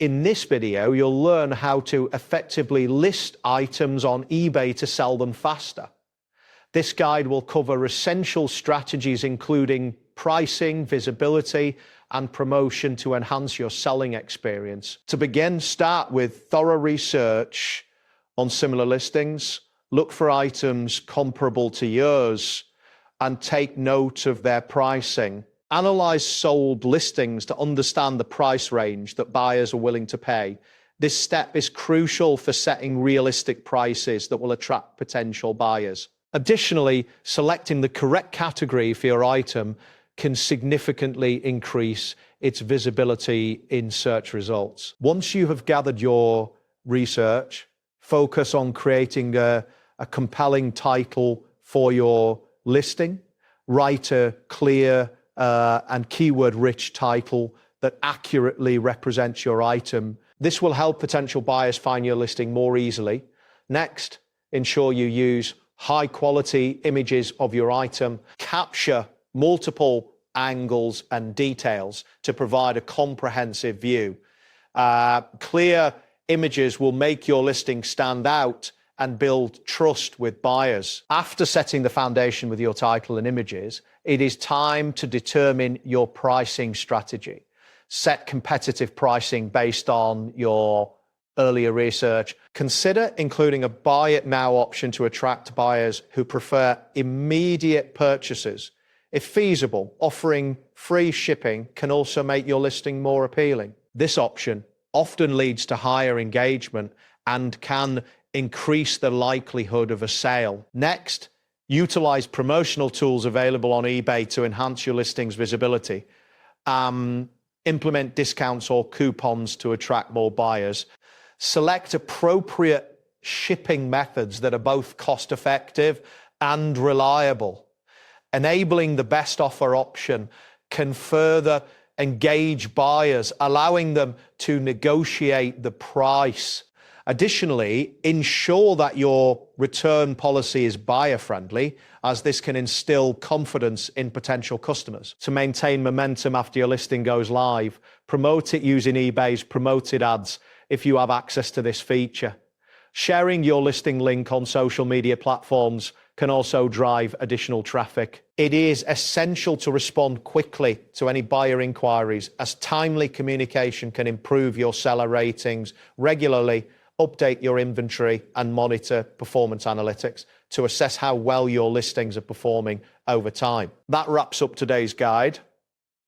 In this video, you'll learn how to effectively list items on eBay to sell them faster. This guide will cover essential strategies including pricing, visibility, and promotion to enhance your selling experience. To begin, start with thorough research on similar listings, look for items comparable to yours, and take note of their pricing. Analyze sold listings to understand the price range that buyers are willing to pay. This step is crucial for setting realistic prices that will attract potential buyers. Additionally, selecting the correct category for your item can significantly increase its visibility in search results. Once you have gathered your research, focus on creating a compelling title for your listing. Write a clear and keyword-rich title that accurately represents your item. This will help potential buyers find your listing more easily. Next, ensure you use high-quality images of your item. Capture multiple angles and details to provide a comprehensive view. Clear images will make your listing stand out and build trust with buyers. After setting the foundation with your title and images, it is time to determine your pricing strategy. Set competitive pricing based on your earlier research. Consider including a buy it now option to attract buyers who prefer immediate purchases. If feasible, offering free shipping can also make your listing more appealing. This option often leads to higher engagement and can increase the likelihood of a sale. Next, utilize promotional tools available on eBay to enhance your listing's visibility. Implement discounts or coupons to attract more buyers. Select appropriate shipping methods that are both cost-effective and reliable. Enabling the best offer option can further engage buyers, allowing them to negotiate the price. Additionally, ensure that your return policy is buyer-friendly, as this can instill confidence in potential customers. To maintain momentum after your listing goes live, promote it using eBay's promoted ads if you have access to this feature. Sharing your listing link on social media platforms can also drive additional traffic. It is essential to respond quickly to any buyer inquiries, as timely communication can improve your seller ratings. Regularly update your inventory and monitor performance analytics to assess how well your listings are performing over time. That wraps up today's guide.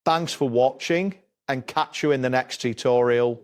Thanks for watching, and catch you in the next tutorial.